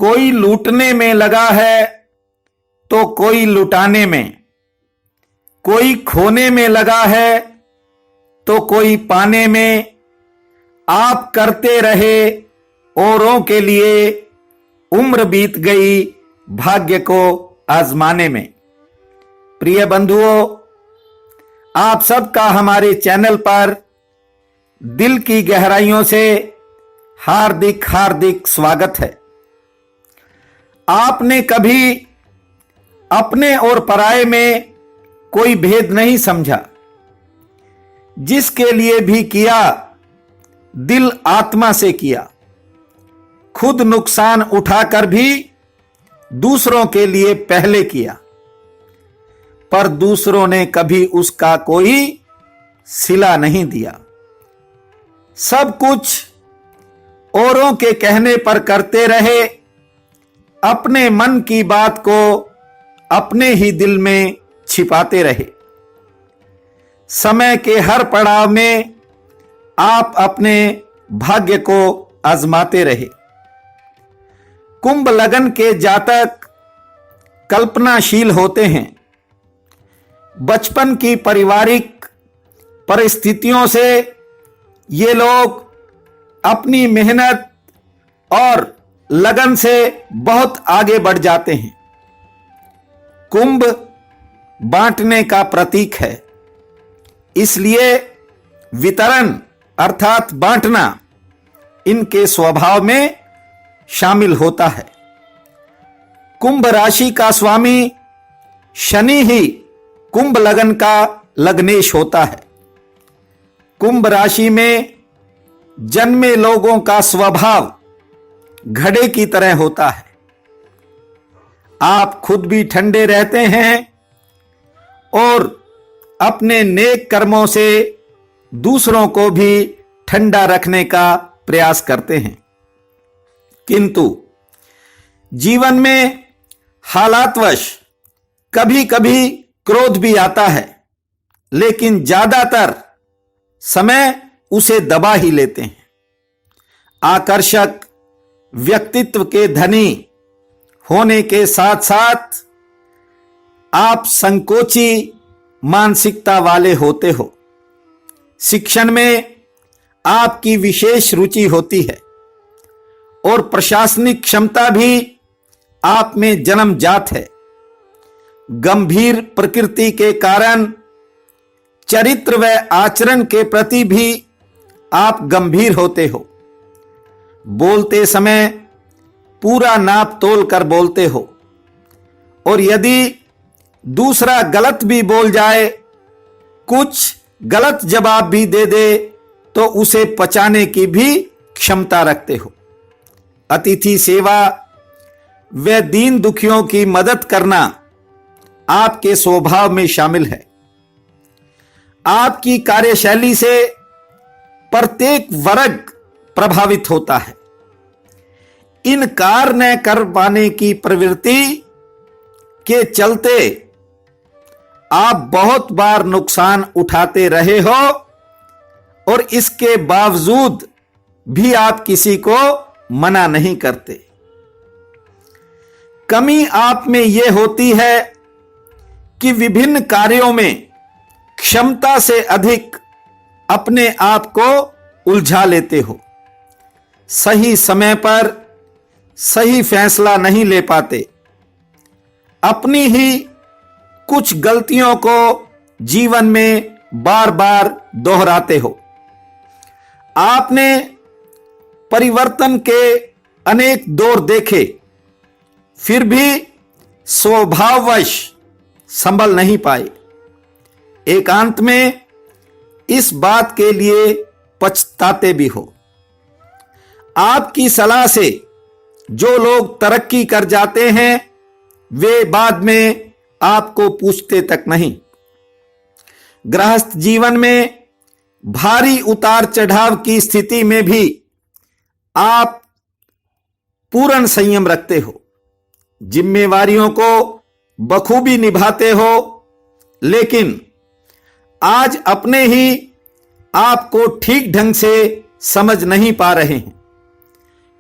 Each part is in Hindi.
कोई लूटने में लगा है तो कोई लुटाने में, कोई खोने में लगा है तो कोई पाने में। आप करते रहे औरों के लिए, उम्र बीत गई भाग्य को आजमाने में। प्रिय बंधुओं, आप सबका हमारे चैनल पर दिल की गहराइयों से हार्दिक हार्दिक स्वागत है। आपने कभी अपने और पराये में कोई भेद नहीं समझा। जिसके लिए भी किया दिल आत्मा से किया। खुद नुकसान उठाकर भी दूसरों के लिए पहले किया, पर दूसरों ने कभी उसका कोई सिला नहीं दिया। सब कुछ औरों के कहने पर करते रहे, अपने मन की बात को अपने ही दिल में छिपाते रहे। समय के हर पड़ाव में आप अपने भाग्य को आजमाते रहे। कुंभ लगन के जातक कल्पनाशील होते हैं। बचपन की पारिवारिक परिस्थितियों से ये लोग अपनी मेहनत और लगन से बहुत आगे बढ़ जाते हैं। कुंभ बांटने का प्रतीक है, इसलिए वितरण अर्थात बांटना इनके स्वभाव में शामिल होता है। कुंभ राशि का स्वामी शनि ही कुंभ लगन का लग्नेश होता है। कुंभ राशि में जन्मे लोगों का स्वभाव घड़े की तरह होता है। आप खुद भी ठंडे रहते हैं और अपने नेक कर्मों से दूसरों को भी ठंडा रखने का प्रयास करते हैं। किंतु जीवन में हालातवश कभी कभी क्रोध भी आता है, लेकिन ज्यादातर समय उसे दबा ही लेते हैं। आकर्षक व्यक्तित्व के धनी होने के साथ साथ आप संकोची मानसिकता वाले होते हो। शिक्षण में आपकी विशेष रुचि होती है और प्रशासनिक क्षमता भी आप में जन्मजात है। गंभीर प्रकृति के कारण चरित्र व आचरण के प्रति भी आप गंभीर होते हो। बोलते समय पूरा नाप तोल कर बोलते हो, और यदि दूसरा गलत भी बोल जाए, कुछ गलत जवाब भी दे दे, तो उसे पचाने की भी क्षमता रखते हो। अतिथि सेवा व दीन दुखियों की मदद करना आपके स्वभाव में शामिल है। आपकी कार्यशैली से प्रत्येक वर्ग प्रभावित होता है। इनकार न कर पाने की प्रवृत्ति के चलते आप बहुत बार नुकसान उठाते रहे हो, और इसके बावजूद भी आप किसी को मना नहीं करते। कमी आप में यह होती है कि विभिन्न कार्यों में क्षमता से अधिक अपने आप को उलझा लेते हो। सही समय पर सही फैसला नहीं ले पाते। अपनी ही कुछ गलतियों को जीवन में बार बार दोहराते हो। आपने परिवर्तन के अनेक दौर देखे, फिर भी स्वभाववश संभल नहीं पाए। एकांत में इस बात के लिए पछताते भी हो। आपकी सलाह से जो लोग तरक्की कर जाते हैं, वे बाद में आपको पूछते तक नहीं। गृहस्थ जीवन में भारी उतार चढ़ाव की स्थिति में भी आप पूर्ण संयम रखते हो। जिम्मेवारियों को बखूबी निभाते हो, लेकिन आज अपने ही आपको ठीक ढंग से समझ नहीं पा रहे हैं।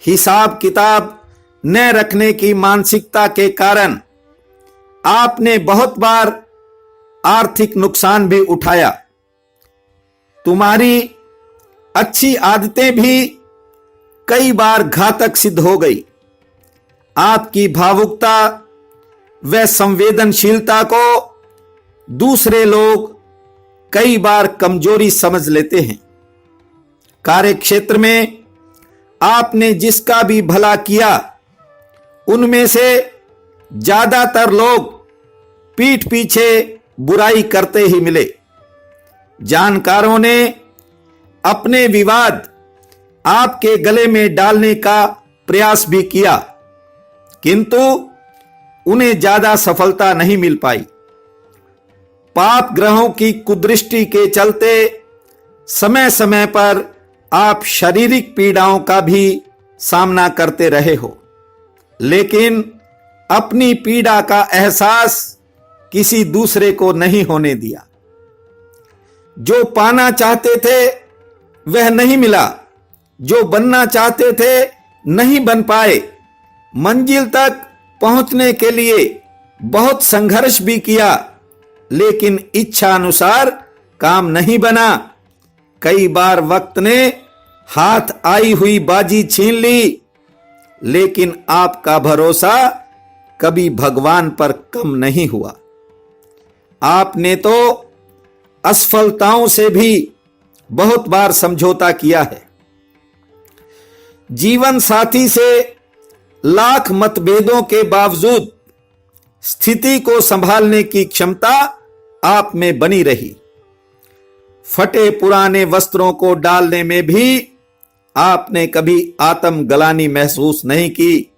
हिसाब किताब न रखने की मानसिकता के कारण आपने बहुत बार आर्थिक नुकसान भी उठाया। तुम्हारी अच्छी आदतें भी कई बार घातक सिद्ध हो गई। आपकी भावुकता व संवेदनशीलता को दूसरे लोग कई बार कमजोरी समझ लेते हैं। कार्यक्षेत्र में आपने जिसका भी भला किया, उनमें से ज्यादातर लोग पीठ पीछे बुराई करते ही मिले। जानकारों ने अपने विवाद आपके गले में डालने का प्रयास भी किया, किंतु उन्हें ज्यादा सफलता नहीं मिल पाई। पाप ग्रहों की कुदृष्टि के चलते समय समय पर आप शारीरिक पीड़ाओं का भी सामना करते रहे हो, लेकिन अपनी पीड़ा का एहसास किसी दूसरे को नहीं होने दिया। जो पाना चाहते थे वह नहीं मिला, जो बनना चाहते थे नहीं बन पाए। मंजिल तक पहुंचने के लिए बहुत संघर्ष भी किया, लेकिन इच्छा अनुसार काम नहीं बना। कई बार वक्त ने हाथ आई हुई बाजी छीन ली, लेकिन आपका भरोसा कभी भगवान पर कम नहीं हुआ। आपने तो असफलताओं से भी बहुत बार समझौता किया है। जीवन साथी से लाख मतभेदों के बावजूद स्थिति को संभालने की क्षमता आप में बनी रही। फटे पुराने वस्त्रों को डालने में भी आपने कभी आत्मग्लानि महसूस नहीं की।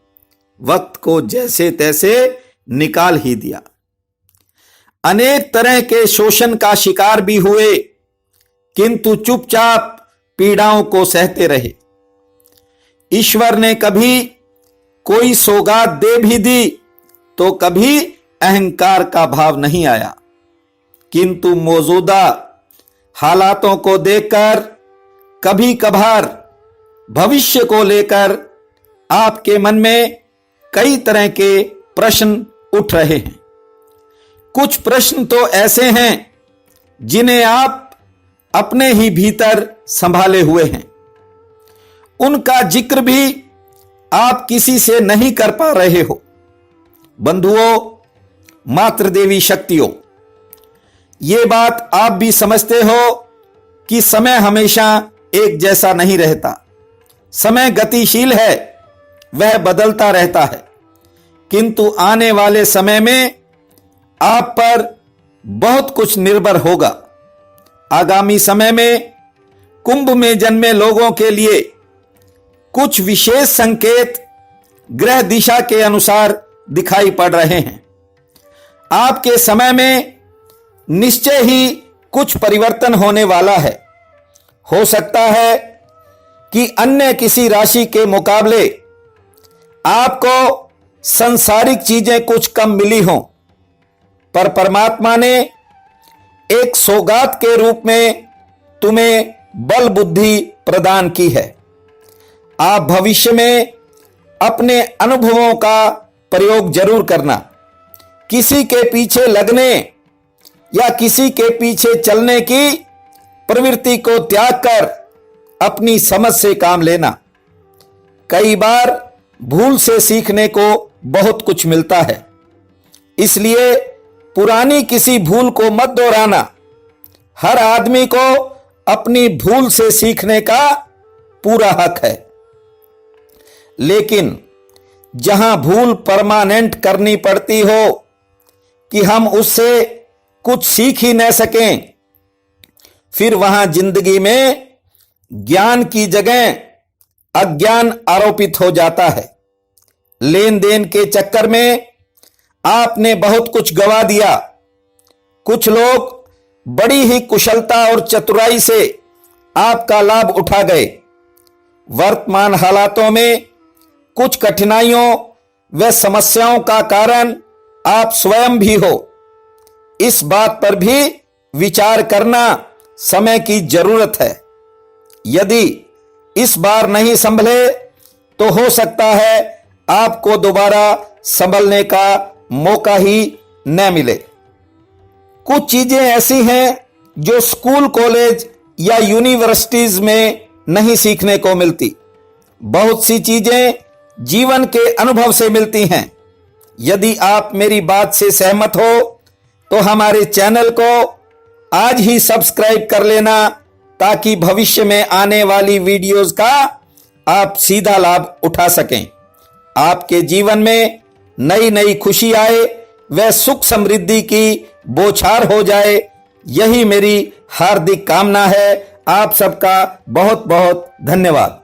वक्त को जैसे तैसे निकाल ही दिया। अनेक तरह के शोषण का शिकार भी हुए, किंतु चुपचाप पीड़ाओं को सहते रहे। ईश्वर ने कभी कोई सौगात दे भी दी तो कभी अहंकार का भाव नहीं आया, किंतु मौजूदा हालातों को देखकर कभी कभार भविष्य को लेकर आपके मन में कई तरह के प्रश्न उठ रहे हैं। कुछ प्रश्न तो ऐसे हैं जिन्हें आप अपने ही भीतर संभाले हुए हैं। उनका जिक्र भी आप किसी से नहीं कर पा रहे हो। बंधुओं, मातृदेवी शक्तियों, ये बात आप भी समझते हो कि समय हमेशा एक जैसा नहीं रहता। समय गतिशील है, वह बदलता रहता है, किंतु आने वाले समय में आप पर बहुत कुछ निर्भर होगा। आगामी समय में कुंभ में जन्मे लोगों के लिए कुछ विशेष संकेत ग्रह दिशा के अनुसार दिखाई पड़ रहे हैं। आपके समय में निश्चय ही कुछ परिवर्तन होने वाला है। हो सकता है कि अन्य किसी राशि के मुकाबले आपको सांसारिक चीजें कुछ कम मिली हों, पर परमात्मा ने एक सौगात के रूप में तुम्हें बल बुद्धि प्रदान की है। आप भविष्य में अपने अनुभवों का प्रयोग जरूर करना। किसी के पीछे लगने या किसी के पीछे चलने की प्रवृत्ति को त्याग कर अपनी समझ से काम लेना। कई बार भूल से सीखने को बहुत कुछ मिलता है, इसलिए पुरानी किसी भूल को मत दोहराना। हर आदमी को अपनी भूल से सीखने का पूरा हक है, लेकिन जहां भूल परमानेंट करनी पड़ती हो कि हम उससे कुछ सीख ही न सकें, फिर वहां जिंदगी में ज्ञान की जगह अज्ञान आरोपित हो जाता है। लेन देन के चक्कर में आपने बहुत कुछ गवा दिया। कुछ लोग बड़ी ही कुशलता और चतुराई से आपका लाभ उठा गए। वर्तमान हालातों में कुछ कठिनाइयों व समस्याओं का कारण आप स्वयं भी हो। इस बात पर भी विचार करना समय की जरूरत है। यदि इस बार नहीं संभले तो हो सकता है आपको दोबारा संभलने का मौका ही न मिले। कुछ चीजें ऐसी हैं जो स्कूल, कॉलेज या यूनिवर्सिटीज में नहीं सीखने को मिलती। बहुत सी चीजें जीवन के अनुभव से मिलती हैं। यदि आप मेरी बात से सहमत हो तो हमारे चैनल को आज ही सब्सक्राइब कर लेना, ताकि भविष्य में आने वाली वीडियोस का आप सीधा लाभ उठा सकें। आपके जीवन में नई नई खुशी आए, वह सुख समृद्धि की बौछार हो जाए, यही मेरी हार्दिक कामना है। आप सबका बहुत बहुत धन्यवाद।